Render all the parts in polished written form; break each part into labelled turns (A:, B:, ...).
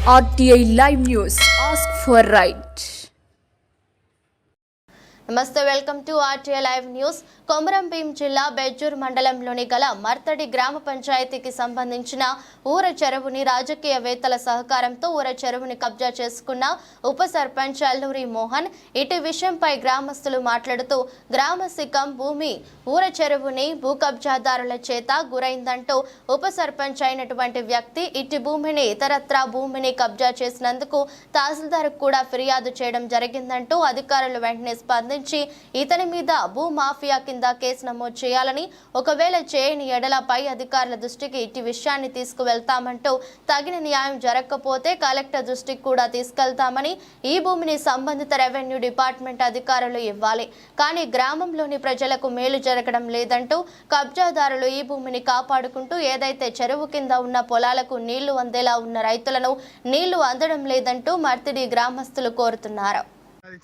A: RTI Live News. Ask for right.
B: నమస్తే, welcome to RTI live news. Komaram Bheem జిల్లా బెజ్జూర్ మండలంలోని గల మర్తడి గ్రామ పంచాయతీకి సంబంధించిన ఊర చెరువుని రాజకీయవేత్తల సహకారంతో ఊర చెరువుని కబ్జా చేసుకున్న ఉప సర్పంచ్ అల్లూరి మోహన్ ఇటు విషయంపై గ్రామస్తులు మాట్లాడుతూ గ్రామ శిఖం భూమి ఊర చెరువుని భూ కబ్జాదారుల చేత గురైందంటూ ఉప సర్పంచ్ అయినటువంటి వ్యక్తి ఇటు భూమిని ఇతరత్రా భూమిని కబ్జా చేసినందుకు తహసీల్దార్ కూడా ఫిర్యాదు చేయడం జరిగిందంటూ అధికారులు వెంటనే స్పందించి ఇతని మీద భూ మాఫియా కింద కేసు నమోదు చేయాలని, ఒకవేళ చేయని ఎడల పై అధికారుల దృష్టికి ఇట్టి విషయాన్ని తీసుకువెళ్తామంటూ, తగిన న్యాయం జరగకపోతే కలెక్టర్ దృష్టికి కూడా తీసుకెళ్తామని, ఈ భూమిని సంబంధిత రెవెన్యూ డిపార్ట్మెంట్ అధికారులు ఇవ్వాలి, కానీ గ్రామంలోని ప్రజలకు మేలు జరగడం లేదంటూ, కబ్జాదారులు ఈ భూమిని కాపాడుకుంటూ ఏదైతే చెరువు కింద ఉన్న పొలాలకు నీళ్లు అందేలా ఉన్న రైతులను నీళ్లు అందడం లేదంటూ మర్తిడి గ్రామస్తులు కోరుతున్నారు.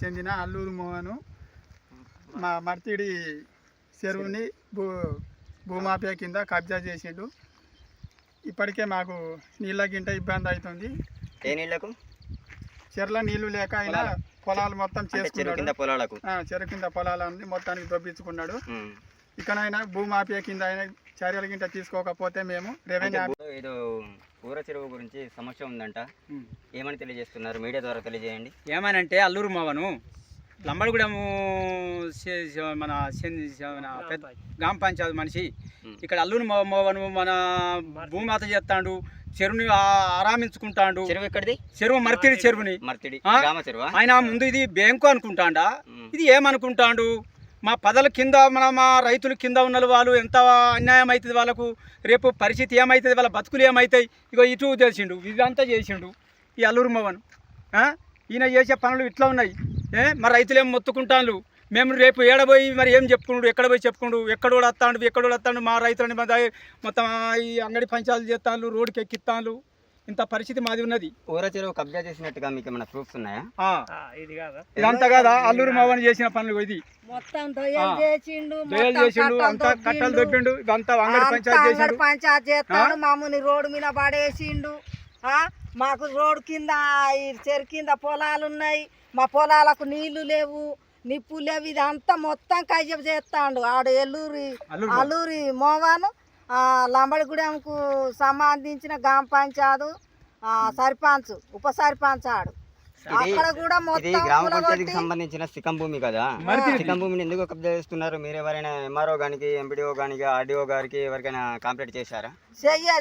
C: చెందిన అల్లూరు మోహను మా మర్తిడి చెరువుని భూమాఫియా కింద కబ్జా చేసిండు. ఇప్పటికే మాకు నీళ్ళ గింట ఇబ్బంది అవుతుంది.
D: ఏ నీళ్లకు?
C: చెర్ల నీళ్లు లేక ఆయన పొలాలు మొత్తం చేసుకున్నాడు. చెరువు కింద పొలాలన్నీ మొత్తానికి దొబ్బించుకున్నాడు. ఇకనైనా భూమాఫియా కింద ఆయన చర్యల గింట తీసుకోకపోతే మేము
D: ఏదో ఊర చెరువు గురించి సమస్య ఉందంట, ఏమని తెలియజేస్తున్నారు? మీడియా ద్వారా తెలియజేయండి.
E: ఏమనంటే అల్లూరు మోవను లంబడిగూడెము మన గ్రామ పంచాయతీ మనిషి ఇక్కడ అల్లూరు మోవను మన భూమాత చేస్తాడు, చెరువుని ఆరామించుకుంటాడు.
D: చెరువు ఎక్కడిది?
E: చెరువు మర్తిడి చెరువుని. ఆయన ముందు ఇది బ్యాంకు అనుకుంటాడా, ఇది ఏమనుకుంటాడు? మా పదల కింద మా రైతుల కింద ఉన్న వాళ్ళు ఎంత అన్యాయం అవుతుంది, వాళ్ళకు రేపు పరిస్థితి ఏమవుతుంది, వాళ్ళ బతుకులు ఏమవుతాయి? ఇగో ఇటు తెలిసిండు, ఇదంతా చేసిండు ఈ అల్లూరు మోవను. ఈయన చేసే పనులు ఇట్లా ఉన్నాయి. మరి రైతులు ఏం మొత్తుకుంటాను, మేము రేపు ఏడబోయి మరి ఏం చెప్పుకుండు, ఎక్కడ పోయి చెప్పుకుండు, ఎక్కడో వస్తాడు మా రైతులని మొత్తం ఈ అంగడి పంచాలు చేస్తాను, రోడ్డుకి ఎక్కిస్తాను. ఇంత పరిస్థితి మాది ఉన్నది.
D: ఊర చెరువు కబ్జా చేసినట్టుగా మీకు ఏమైనా ప్రూఫ్స్ ఉన్నాయా?
E: ఇదంతా కదా అల్లూరు మోవన్ చేసిన పనులు. ఇది దొయ్యలు చేసిండు, అంతా కట్టలు దొబ్బిండు, ఇదంతా అంగడి
F: పంచాయతీ చేస్తాడు. మామూలు రోడ్డు మీద పడేసిండు. మాకు రోడ్డు కింద చెరు కింద పొలాలు ఉన్నాయి, మా పొలాలకు నీళ్లు లేవు, నిప్పు లేవు. ఇదంతా మొత్తం కయ్య చేస్తాడు ఆడు అల్లూరి మోవను. లంబడిగూడెంకు సంబంధించిన గ్రామ పంచాయతీ సర్పంచ్, ఉప సర్పంచ్ ఆడు. అక్కడ కూడా మొత్తం
D: గ్రామ పంచాయతీకి సంబంధించిన శిఖం భూమి కదా. శిఖం భూమిని ఎందుకు కబ్జా చేస్తున్నారు? మీరు ఎవరైనా ఎంఆర్ఓ గానికి, ఎంపీడీఓ గానికి, ఆర్డీఓ గారికి ఎవరికైనా కంప్లైంట్ చేశారా?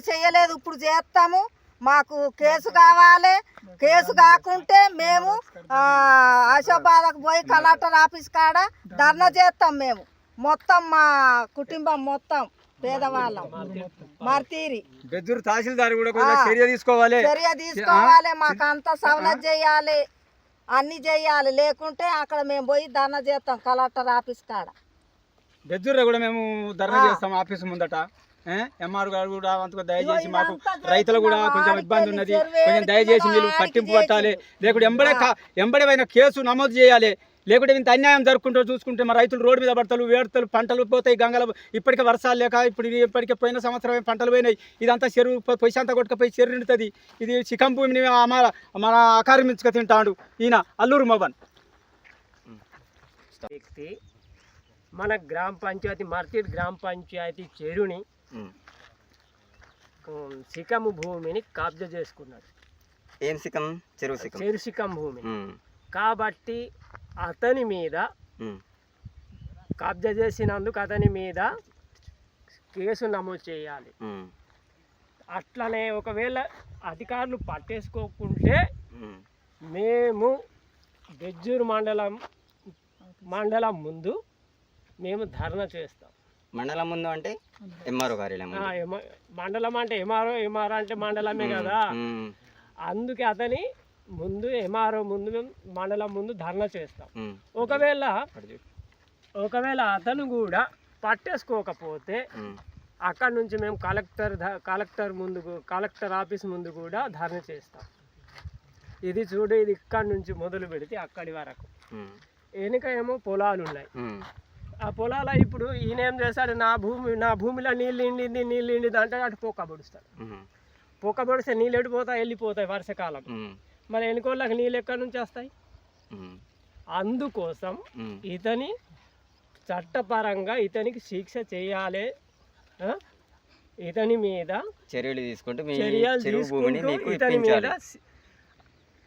F: చెయ్యలేదు. ఇప్పుడు చేస్తాము. మాకు కేసు కావాలి. కేసు కాకుంటే మేము ఆశాబాదకు పోయి కలెక్టర్ ఆఫీస్ కాడ ధర్నా చేస్తాం. మేము మొత్తం మా కుటుంబం మొత్తం పేదవాళ్ళం. మర్తీరి
E: బెజ్జూరు తహసీల్దార్ కూడా చర్య తీసుకోవాలి.
F: మాకు అంతా సవలత్ చేయాలి, అన్ని చేయాలి. లేకుంటే అక్కడ మేము పోయి ధర్నా చేస్తాం కలెక్టర్ ఆఫీస్ కాడ.
E: బెజ్జూరులో కూడా మేము ధర్నా చేస్తాం ఆఫీస్ ముందట. ఎంఆర్ గారు కూడా అంతగా దయచేసి మాకు రైతులు కూడా కొంచెం ఇబ్బంది ఉన్నది, కొంచెం దయచేసి మీరు పట్టింపు పట్టాలి. లేకుంటే ఎంబడైన కేసు నమోదు చేయాలి. లేకుంటే ఇంత అన్యాయం జరుపుకుంటూ చూసుకుంటే మా రైతులు రోడ్డు మీద పడతారు, వేడతలు పంటలు పోతాయి. గంగల ఇప్పటికే వర్షాలు లేక ఇప్పటికే పోయిన సంవత్సరం పంటలు పోయినాయి. ఇదంతా చెరువు పొయ్యంతా కొట్టుకపోయి చెరువు నిండుతుంది. ఇది శిఖం భూమిని మన ఆక్రమించుక తింటాడు ఈయన అల్లూరు మోవన్
G: వ్యక్తి. మన గ్రామ పంచాయతీ మర్తిడి గ్రామ పంచాయతీ చెరువుని శిఖం భూమిని కబ్జా చేసుకున్నాడు.
D: ఏం శిఖం? చెరువు
G: శిఖం భూమి కాబట్టి అతని మీద కబ్జా చేసినందుకు అతని మీద కేసు నమోదు చేయాలి. అట్లనే ఒకవేళ అధికారులు పట్టేసుకోకుంటే మేము బెజ్జూరు మండలం ముందు మేము ధర్నా చేస్తాం.
D: మండలం ముందు అంటే ఎంఆర్ఓ కార్యాలయం.
G: మండలం అంటే ఎంఆర్ఓ అంటే మండలమే కదా. అందుకే అతని ముందు ఎంఆర్ఓ ముందు మేము మండలం ముందు ధర్నా చేస్తాం. ఒకవేళ అతను కూడా పట్టేసుకోకపోతే అక్కడ నుంచి మేము కలెక్టర్ ఆఫీస్ ముందు కూడా ధర్నా చేస్తాం. ఇది చూడు, ఇది ఇక్కడ నుంచి మొదలు పెడితే అక్కడి వరకు వెనుక ఏమో పొలాలు ఉన్నాయి. ఆ పొలాల ఇప్పుడు ఈయన ఏం చేస్తాడు, నా భూమిలో నీళ్ళు ఇండింది అంటే అటు పోక పొడుస్తాడు. పొక్క పడితే నీళ్ళు వెళ్ళిపోతాయి వర్షకాలం. మరి ఎన్నికోళ్ళకి నీళ్ళు ఎక్కడి నుంచి వస్తాయి? అందుకోసం ఇతని చట్టపరంగా ఇతనికి శిక్ష చేయాలి, ఇతని మీద
D: చర్యలు తీసుకుంటూ
G: ఇతని మీద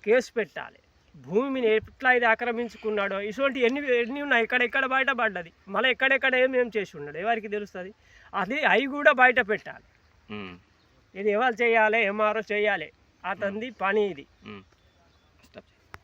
G: కేసు పెట్టాలి. భూమిని ఎట్లా ఇది ఆక్రమించుకున్నాడో ఇటువంటి ఎన్ని ఉన్నాయి, ఎక్కడ బయట పడ్డది, మళ్ళీ ఎక్కడెక్కడ ఏం చేసి ఉన్నాడు ఎవరికి తెలుస్తుంది. అది అవి కూడా బయట పెట్టాలి. ఇది ఎవరు చేయాలి? ఎంఆర్ఓ చేయాలి, అతనిది పని ఇది.